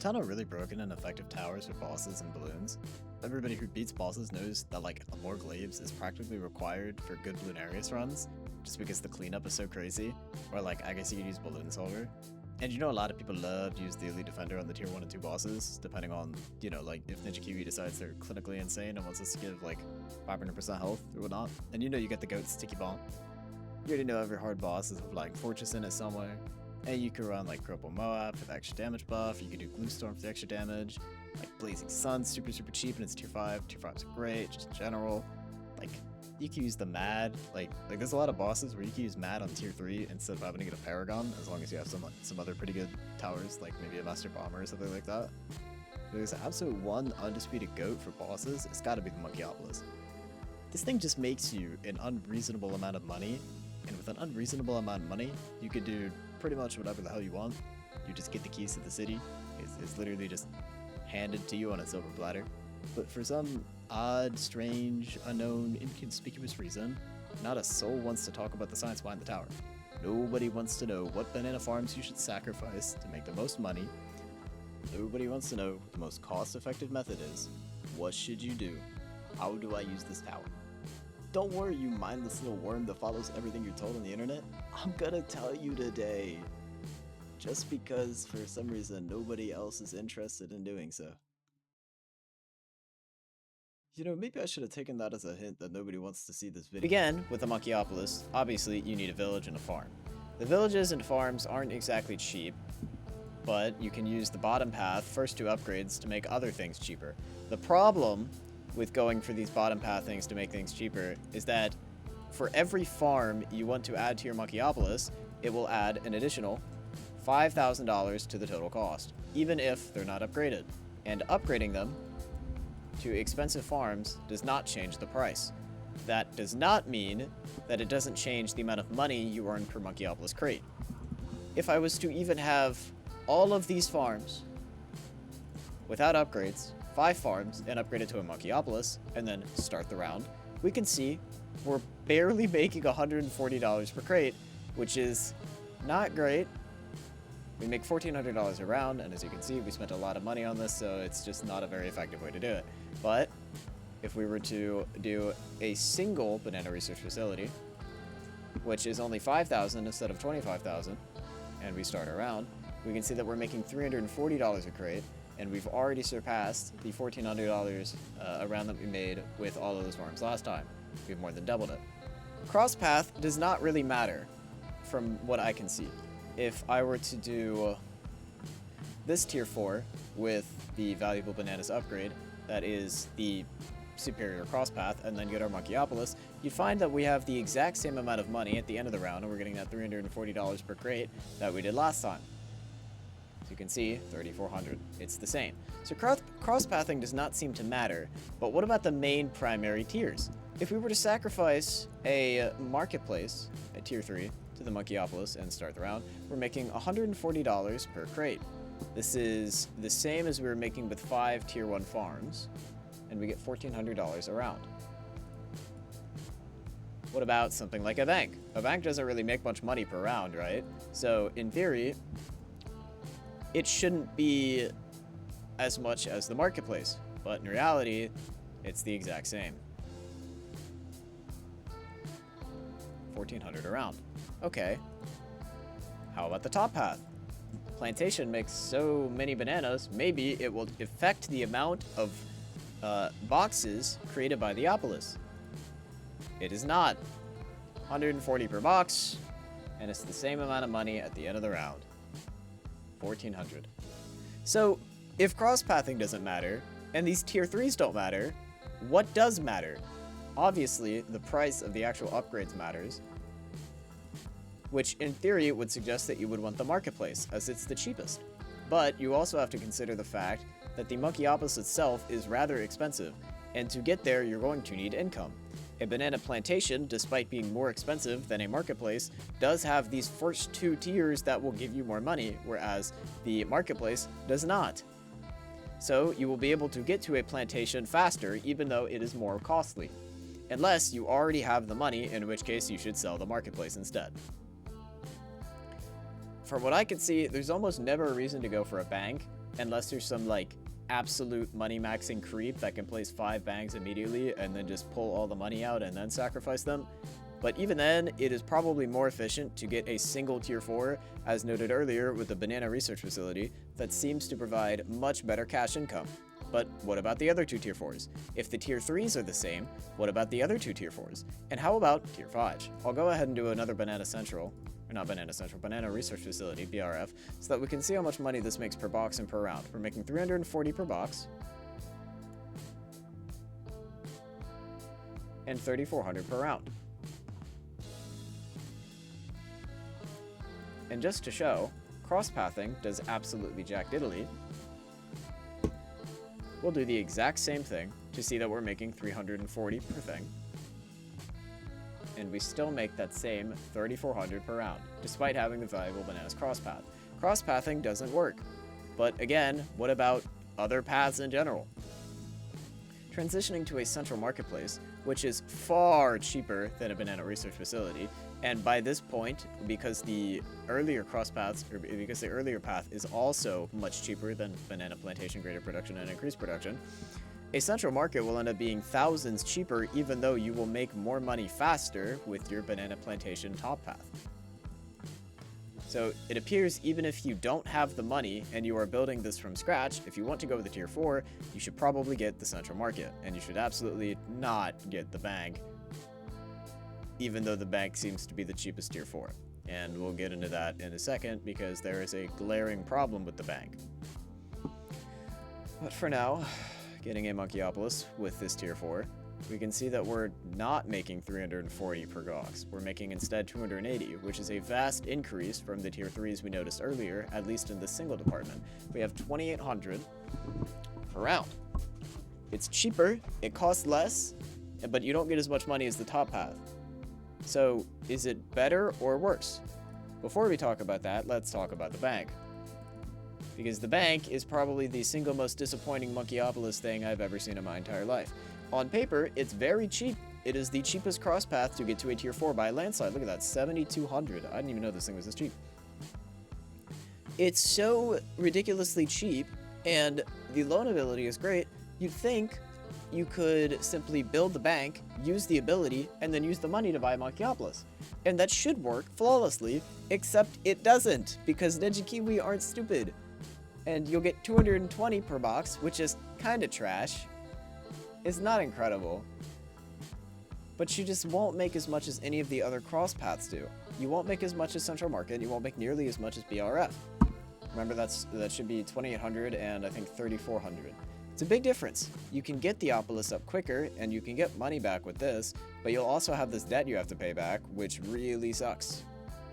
ton of really broken and effective towers with bosses and balloons. Everybody who beats bosses knows that like more glaives is practically required for good Bloonarius runs, just because the cleanup is so crazy. Or like, I guess you could use Balloon Solver. And you know a lot of people love to use the Elite Defender on the tier 1 and 2 bosses, depending on, you know, like if Ninja Kiwi decides they're clinically insane and wants us to give like 500% health or whatnot. And you know you get the goat Sticky Bomb. You already know every hard boss is with like Fortress in it somewhere. And you can run like Purple Moab for the extra damage buff, you can do Glue Storm for the extra damage, like Blazing Sun, super cheap and it's tier 5. Tier 5's great, just in general. Like, you can use the Mad, like there's a lot of bosses where you can use Mad on tier 3 instead of having to get a Paragon, as long as you have some other pretty good towers, like maybe a Master Bomber or something like that. There's absolute one undisputed GOAT for bosses, it's gotta be the Monkeyopolis. This thing just makes you an unreasonable amount of money, and with an unreasonable amount of money, you could do pretty much whatever the hell you want. You just get the keys to the city, it's literally just handed to you on a silver platter. But for some odd, strange, unknown, inconspicuous reason, not a soul wants to talk about the science behind the tower. Nobody wants to know what banana farms you should sacrifice to make the most money. Nobody wants to know what the most cost-effective method is. What should you do? How do I use this tower? Don't worry, you mindless little worm that follows everything you're told on the internet. I'm gonna tell you today. Just because, for some reason, nobody else is interested in doing so. You know, maybe I should have taken that as a hint that nobody wants to see this video. Again, with the Monkeyopolis, obviously you need a village and a farm. The villages and farms aren't exactly cheap, but you can use the bottom path, first 2 upgrades, to make other things cheaper. The problem with going for these bottom path things to make things cheaper is that for every farm you want to add to your Monkeyopolis, it will add an additional $5,000 to the total cost, even if they're not upgraded. And upgrading them to expensive farms does not change the price. That does not mean that it doesn't change the amount of money you earn per Monkeyopolis crate. If I was to even have all of these farms without upgrades, 5 farms, and upgrade it to a Monkeyopolis, and then start the round, we can see we're barely making $140 per crate, which is not great. We make $1,400 a round, and as you can see, we spent a lot of money on this, so it's just not a very effective way to do it. But if we were to do a single banana research facility, which is only 5,000 instead of 25,000, and we start a round, we can see that we're making $340 a crate, and we've already surpassed the $1,400 a round that we made with all of those farms last time. We've more than doubled it. Cross path does not really matter, from what I can see. If I were to do this tier 4 with the valuable bananas upgrade, that is the superior cross path, and then get our Monkeyopolis, you'd find that we have the exact same amount of money at the end of the round, and we're getting that $340 per crate that we did last time. As you can see, 3,400. It's the same. So cross-pathing does not seem to matter, but what about the main primary tiers? If we were to sacrifice a marketplace at tier 3 to the Monkeyopolis and start the round, we're making $140 per crate. This is the same as we were making with 5 tier 1 farms, and we get $1,400 a round. What about something like a bank? A bank doesn't really make much money per round, right? So in theory, it shouldn't be as much as the marketplace, but in reality, it's the exact same. 1,400 a round. Okay. How about the top path? Plantation makes so many bananas, maybe it will affect the amount of boxes created by the Opolis. It is not. 140 per box, and it's the same amount of money at the end of the round. 1,400. So, if cross-pathing doesn't matter, and these tier 3s don't matter, what does matter? Obviously, the price of the actual upgrades matters, which in theory would suggest that you would want the marketplace, as it's the cheapest. But you also have to consider the fact that the Monkeyopolis itself is rather expensive, and to get there you're going to need income. A banana plantation, despite being more expensive than a marketplace, does have these first 2 tiers that will give you more money, whereas the marketplace does not. So you will be able to get to a plantation faster, even though it is more costly. Unless you already have the money, in which case you should sell the marketplace instead. From what I can see, there's almost never a reason to go for a bank, unless there's some, like, absolute money maxing creep that can place 5 banks immediately and then just pull all the money out and then sacrifice them. But even then, it is probably more efficient to get a single tier 4, as noted earlier with the Banana Research Facility, that seems to provide much better cash income. But what about the other 2 tier 4s? If the tier 3s are the same, what about the other 2 tier 4s? And how about tier 5s? I'll go ahead and do another Banana Central, or not Banana Central, Banana Research Facility, BRF, so that we can see how much money this makes per box and per round. We're making 340 per box, and 3,400 per round. And just to show, cross-pathing does absolutely jack diddly. We'll do the exact same thing to see that we're making 340 per thing. And we still make that same 3,400 per round, despite having the valuable bananas cross-path. Cross-pathing doesn't work. But again, what about other paths in general? Transitioning to a central marketplace, which is far cheaper than a banana research facility, and by this point, because the earlier cross-paths, or because the earlier path is also much cheaper than banana plantation greater production and increased production, a central market will end up being thousands cheaper, even though you will make more money faster with your banana plantation top path. So it appears even if you don't have the money and you are building this from scratch, if you want to go with the tier 4, you should probably get the central market, and you should absolutely not get the bank, even though the bank seems to be the cheapest tier 4. And we'll get into that in a second because there is a glaring problem with the bank. But for now, getting a Monkeyopolis with this tier 4, we can see that we're not making 340 per box. We're making instead 280, which is a vast increase from the tier 3s we noticed earlier, at least in this single department. We have 2,800 per round. It's cheaper, it costs less, but you don't get as much money as the top path. So, is it better or worse? Before we talk about that, let's talk about the bank. Because the bank is probably the single most disappointing Monkeyopolis thing I've ever seen in my entire life. On paper, it's very cheap. It is the cheapest cross path to get to a tier 4 by a landslide. Look at that, 7,200. I didn't even know this thing was this cheap. It's so ridiculously cheap, and the loan ability is great. You'd think you could simply build the bank, use the ability, and then use the money to buy Monkeyopolis. And that should work flawlessly, except it doesn't, because Nejikiwi aren't stupid. And you'll get 220 per box, which is kinda trash. It's not incredible. But you just won't make as much as any of the other cross paths do. You won't make as much as Central Market, you won't make nearly as much as BRF. Remember, that should be 2,800 and I think 3,400. It's a big difference. You can get the Opolis up quicker, and you can get money back with this, but you'll also have this debt you have to pay back, which really sucks.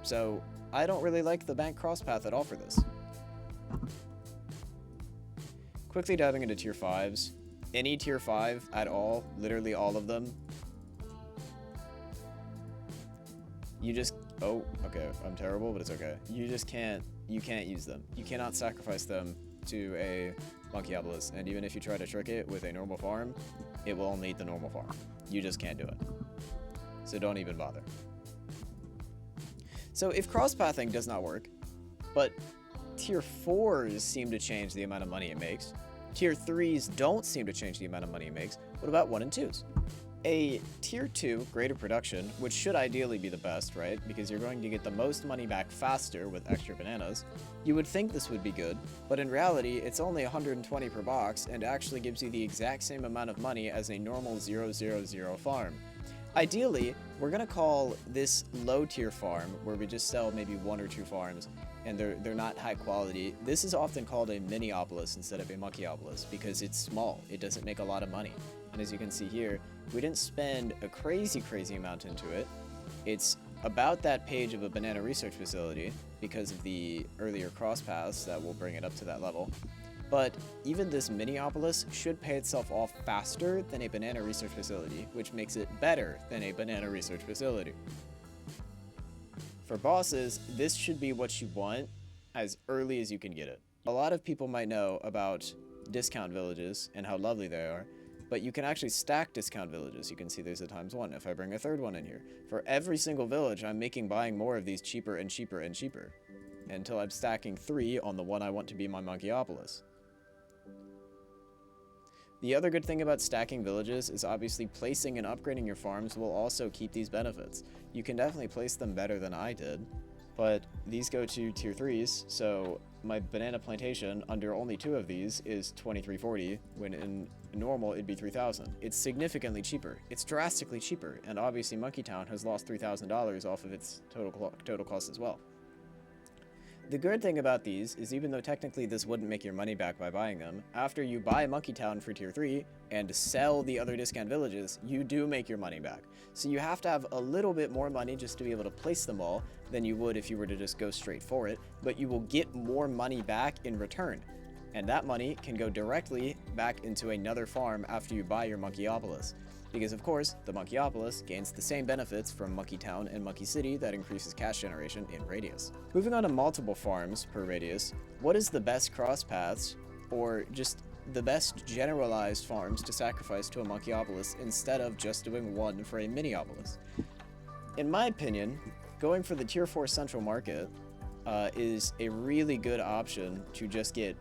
So, I don't really like the bank cross path at all for this. Quickly diving into tier 5s. Any tier 5 at all, literally all of them, you just, oh, okay, I'm terrible, but it's okay. You just can't use them. You cannot sacrifice them to a Monkeyopolis, and even if you try to trick it with a normal farm, it will only eat the normal farm. You just can't do it. So don't even bother. So if cross-pathing does not work, but tier 4s seem to change the amount of money it makes, tier 3s don't seem to change the amount of money it makes, what about 1 and 2s? A tier 2 greater production, which should ideally be the best, right? Because you're going to get the most money back faster with extra bananas. You would think this would be good, but in reality, it's only 120 per box and actually gives you the exact same amount of money as a normal 000 farm. Ideally, we're gonna call this low tier farm, where we just sell maybe 1 or 2 farms, and they're not high quality. This is often called a Miniopolis instead of a Monkeyopolis because it's small. It doesn't make a lot of money. And as you can see here, we didn't spend a crazy amount into it. It's about that page of a banana research facility because of the earlier cross paths that will bring it up to that level. But even this Miniopolis should pay itself off faster than a banana research facility, which makes it better than a banana research facility. For bosses, this should be what you want as early as you can get it. A lot of people might know about discount villages and how lovely they are, but you can actually stack discount villages. You can see there's a ×1 if I bring a third one in here. For every single village, I'm making buying more of these cheaper and cheaper and cheaper, until I'm stacking 3 on the one I want to be my Monkeyopolis. The other good thing about stacking villages is obviously placing and upgrading your farms will also keep these benefits. You can definitely place them better than I did, but these go to tier 3s, so my banana plantation under only 2 of these is 2340, when in normal it'd be 3000. It's significantly cheaper. It's drastically cheaper, and obviously Monkey Town has lost $3,000 off of its total cost as well. The good thing about these is even though technically this wouldn't make your money back by buying them, after you buy Monkey Town for tier 3 and sell the other discount villages, you do make your money back. So you have to have a little bit more money just to be able to place them all than you would if you were to just go straight for it, but you will get more money back in return. And that money can go directly back into another farm after you buy your Monkeyopolis. Because of course, the Monkeyopolis gains the same benefits from Monkey Town and Monkey City that increases cash generation in radius. Moving on to multiple farms per radius, what is the best cross paths, or just the best generalized farms to sacrifice to a Monkeyopolis instead of just doing one for a Miniopolis? In my opinion, going for the tier 4 central market is a really good option to just get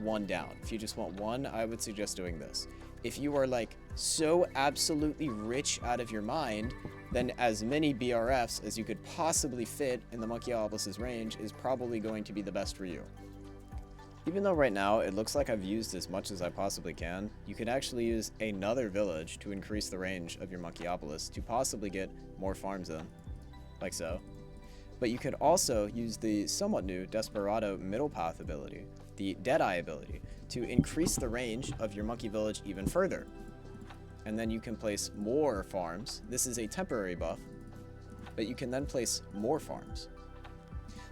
one down. If you just want one, I would suggest doing this. If you are like so absolutely rich out of your mind, then as many BRFs as you could possibly fit in the Monkeyopolis' range is probably going to be the best for you. Even though right now it looks like I've used as much as I possibly can, you could actually use another village to increase the range of your Monkeyopolis to possibly get more farms in, like so. But you could also use the somewhat new Desperado Middle Path ability, the Deadeye ability, to increase the range of your monkey village even further. And then you can place more farms. This is a temporary buff, but you can then place more farms.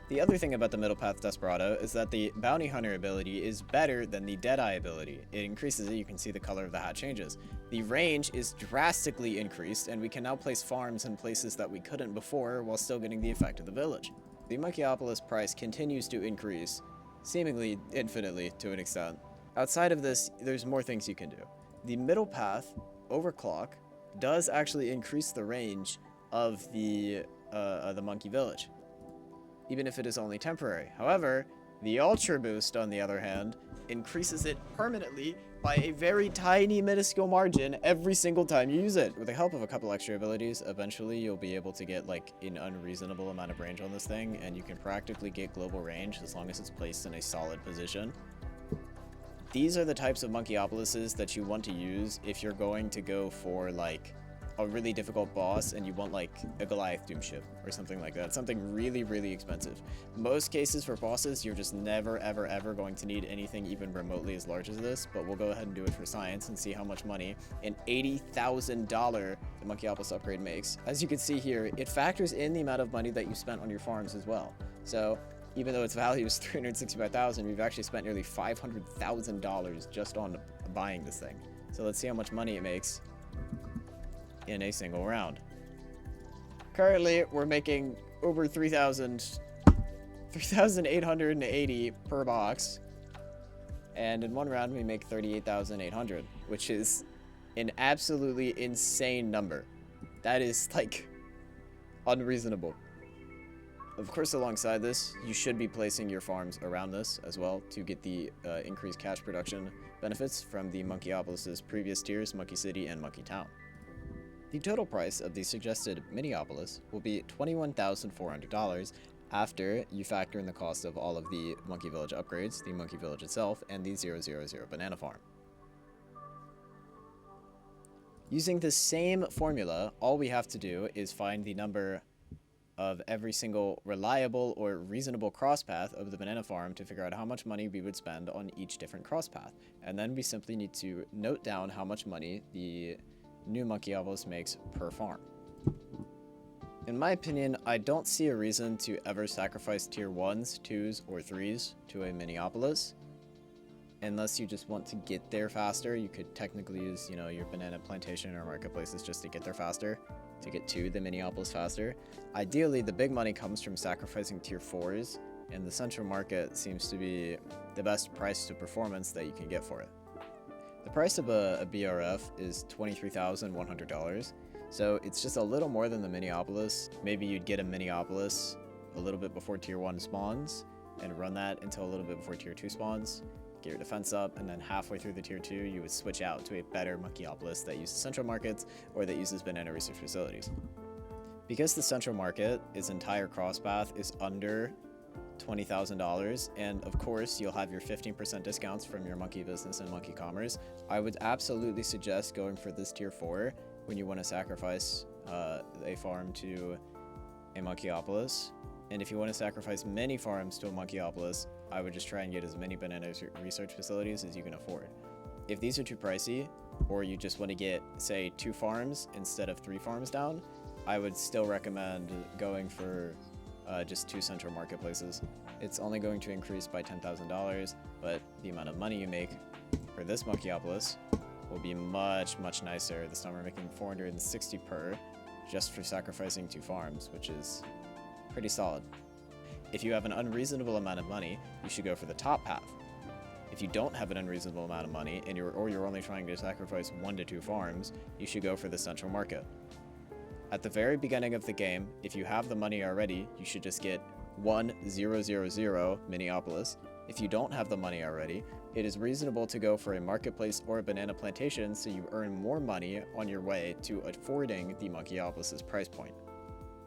The other thing about the Middle Path Desperado is that the Bounty Hunter ability is better than the Deadeye ability. It increases it, you can see the color of the hat changes. The range is drastically increased, and we can now place farms in places that we couldn't before while still getting the effect of the village. The Monkeyopolis price continues to increase, seemingly infinitely to an extent. Outside of this, there's more things you can do. The Middle Path Overclock does actually increase the range of the monkey village, even if it is only temporary. However, the Ultra Boost, on the other hand, increases it permanently by a very tiny minuscule margin every single time you use it. With the help of a couple extra abilities, eventually you'll be able to get like an unreasonable amount of range on this thing, and you can practically get global range as long as it's placed in a solid position. These are the types of Monkeyopolises that you want to use if you're going to go for like a really difficult boss and you want like a Goliath Doom ship or something like that. Something really, really expensive. Most cases for bosses, you're just never, ever, ever going to need anything even remotely as large as this, but we'll go ahead and do it for science and see how much money an $80,000 Monkeyopolis upgrade makes. As you can see here, it factors in the amount of money that you spent on your farms as well. So even though its value is $365,000, we've actually spent nearly $500,000 just on buying this thing. So let's see how much money it makes in a single round. Currently, we're making over 3,880 per box, and in one round we make 38,800, which is an absolutely insane number. That is like unreasonable. Of course, alongside this, you should be placing your farms around this as well to get the increased cash production benefits from the Monkeyopolis' previous tiers, Monkey City and Monkey Town. The total price of the suggested Miniopolis will be $21,400 after you factor in the cost of all of the Monkey Village upgrades, the Monkey Village itself, and the 000 banana farm. Using the same formula, all we have to do is find the number of every single reliable or reasonable cross path of the banana farm to figure out how much money we would spend on each different cross path. And then we simply need to note down how much money the new Monkeyopolis makes per farm. In my opinion, I don't see a reason to ever sacrifice tier 1s, 2s, or 3s to a Miniopolis. Unless you just want to get there faster, you could technically use, your banana plantation or marketplaces just to get there faster, to get to the Miniopolis faster. Ideally, the big money comes from sacrificing tier 4s, and the central market seems to be the best price to performance that you can get for it. The price of a BRF is $23,100, so it's just a little more than the Miniopolis. Maybe you'd get a Miniopolis a little bit before tier 1 spawns, and run that until a little bit before tier 2 spawns. get your defense up, and then halfway through the tier 2, you would switch out to a better Monkeyopolis that uses central markets or that uses banana research facilities. Because the central market, its entire crosspath is under $20,000, and of course you'll have your 15% discounts from your monkey business and monkey commerce, I would absolutely suggest going for this tier 4 when you want to sacrifice a farm to a Monkeyopolis. And if you want to sacrifice many farms to a Monkeyopolis, I would just try and get as many banana research facilities as you can afford. If these are too pricey, or you just want to get, say, 2 farms instead of 3 farms down, I would still recommend going for just 2 central marketplaces. It's only going to increase by $10,000, but the amount of money you make for this Monkeyopolis will be much, much nicer. This time we're making 460 per just for sacrificing 2 farms, which is pretty solid. If you have an unreasonable amount of money, you should go for the top path. If you don't have an unreasonable amount of money and you're only trying to sacrifice 1 to 2 farms, you should go for the central market. At the very beginning of the game, if you have the money already, you should just get 1000 Minneapolis. If you don't have the money already, it is reasonable to go for a marketplace or a banana plantation so you earn more money on your way to affording the Monkeyopolis' price point.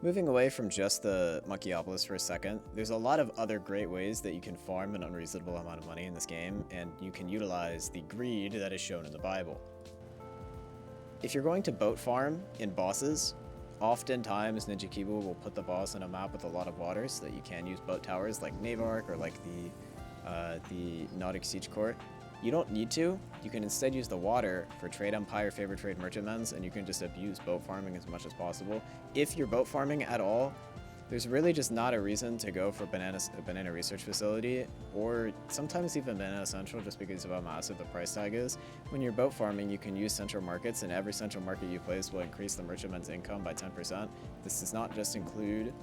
Moving away from just the Monkeyopolis for a second, there's a lot of other great ways that you can farm an unreasonable amount of money in this game, and you can utilize the greed that is shown in the Bible. If you're going to boat farm in bosses, oftentimes Ninja Kibu will put the boss on a map with a lot of water so that you can use boat towers like Navark or like the Nautic Siege Court. You don't need to. You can instead use the water for Trade Empire, Favorite Trade Merchantments, and you can just abuse boat farming as much as possible. If you're boat farming at all, there's really just not a reason to go for a banana research facility, or sometimes even Banana Central, just because of how massive the price tag is. When you're boat farming, you can use central markets, and every central market you place will increase the merchantman's income by 10%. This does not just include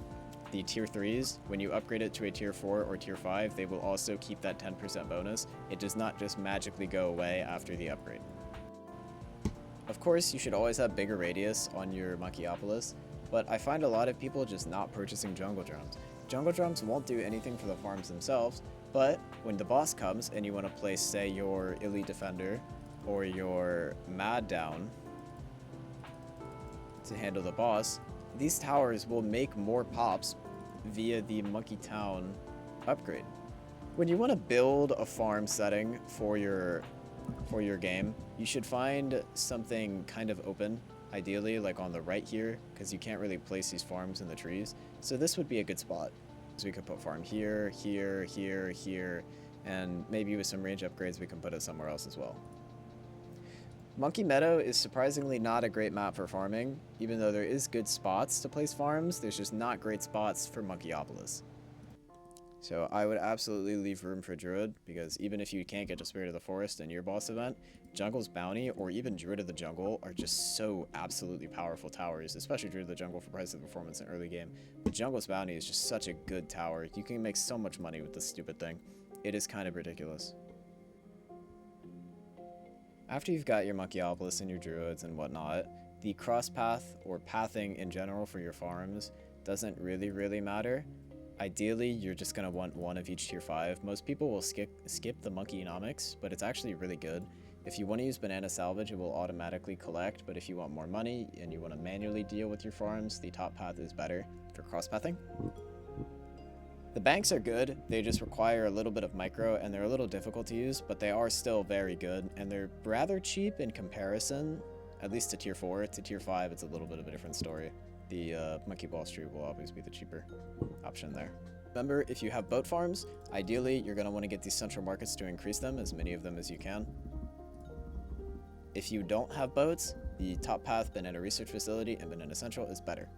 the tier 3s. When you upgrade it to a tier 4 or tier 5, they will also keep that 10% bonus. It does not just magically go away after the upgrade. Of course, you should always have bigger radius on your Monkeyopolis, but I find a lot of people just not purchasing jungle drums. Jungle drums won't do anything for the farms themselves, but when the boss comes and you want to place, say, your Elite Defender or your Mad Down to handle the boss, these towers will make more pops via the Monkey Town upgrade. When you want to build a farm setting for your game, you should find something kind of open, ideally like on the right here, because you can't really place these farms in the trees. So this would be a good spot. So we could put farm here, here, here, here, and maybe with some range upgrades we can put it somewhere else as well. Monkey Meadow is surprisingly not a great map for farming. Even though there is good spots to place farms, there's just not great spots for Monkeyopolis. So I would absolutely leave room for Druid, because even if you can't get to Spirit of the Forest in your boss event, Jungle's Bounty or even Druid of the Jungle are just so absolutely powerful towers, especially Druid of the Jungle for price of performance in early game. But Jungle's Bounty is just such a good tower. You can make so much money with this stupid thing. It is kind of ridiculous. After you've got your Monkeyopolis and your Druids and whatnot, the cross path or pathing in general for your farms doesn't really matter. Ideally, you're just going to want 1 of each tier 5. Most people will skip the Monkeyonomics, but it's actually really good. If you want to use Banana Salvage, it will automatically collect, but if you want more money and you want to manually deal with your farms, the top path is better for cross-pathing. The banks are good, they just require a little bit of micro, and they're a little difficult to use, but they are still very good, and they're rather cheap in comparison, at least to tier 4. To tier 5, it's a little bit of a different story. The Monkey Ball Street will always be the cheaper option there. Remember, if you have boat farms, ideally you're going to want to get these central markets to increase them, as many of them as you can. If you don't have boats, the top path Banana Research Facility and Banana Central is better.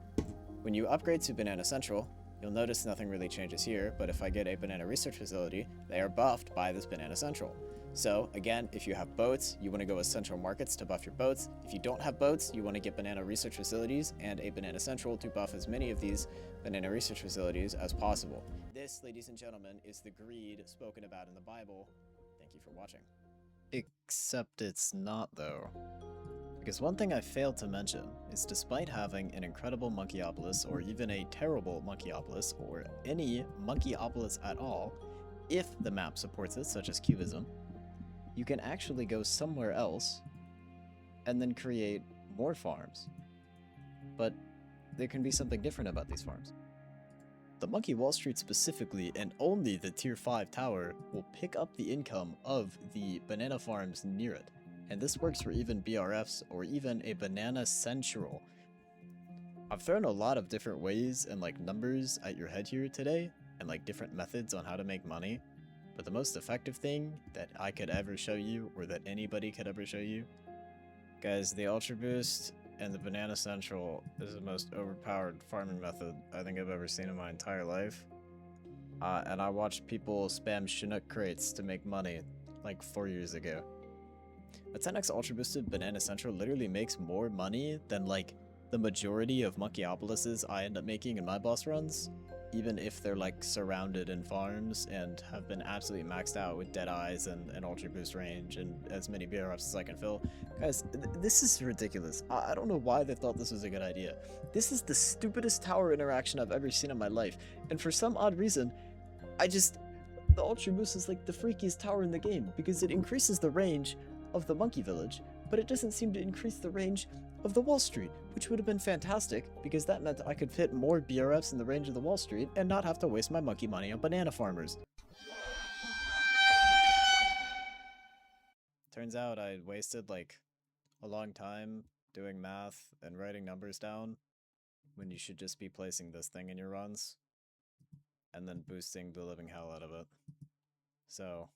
When you upgrade to Banana Central, you'll notice nothing really changes here, but if I get a Banana Research Facility, they are buffed by this Banana Central. So again, if you have boats, you want to go with central markets to buff your boats. If you don't have boats, you want to get Banana Research Facilities and a Banana Central to buff as many of these Banana Research Facilities as possible. This, ladies and gentlemen, is the greed spoken about in the Bible. Thank you for watching. Except it's not, though. Because one thing I failed to mention is despite having an incredible Monkeyopolis, or even a terrible Monkeyopolis, or any Monkeyopolis at all, if the map supports it, such as Cubism, you can actually go somewhere else and then create more farms. But there can be something different about these farms. The Monkey Wall Street specifically, and only the Tier 5 tower, will pick up the income of the banana farms near it. And this works for even BRFs or even a Banana Central. I've thrown a lot of different ways and like numbers at your head here today, and like different methods on how to make money. But the most effective thing that I could ever show you, or that anybody could ever show you, guys, the Ultra Boost and the Banana Central is the most overpowered farming method I think I've ever seen in my entire life. And I watched people spam Chinook crates to make money like 4 years ago. A 10x Ultra Boosted Banana Central literally makes more money than like the majority of Monkeyopolises I end up making in my boss runs, even if they're like surrounded in farms and have been absolutely maxed out with dead eyes and an Ultra Boost range and as many BRFs as I can fill. Guys, this is ridiculous. I don't know why they thought this was a good idea. This is the stupidest tower interaction I've ever seen in my life, and for some odd reason, the Ultra Boost is like the freakiest tower in the game because it increases the range of the Monkey Village, but it doesn't seem to increase the range of the Wall Street, which would have been fantastic because that meant I could fit more BRFs in the range of the Wall Street and not have to waste my monkey money on banana farmers. Turns out I wasted like a long time doing math and writing numbers down when you should just be placing this thing in your runs and then boosting the living hell out of it. So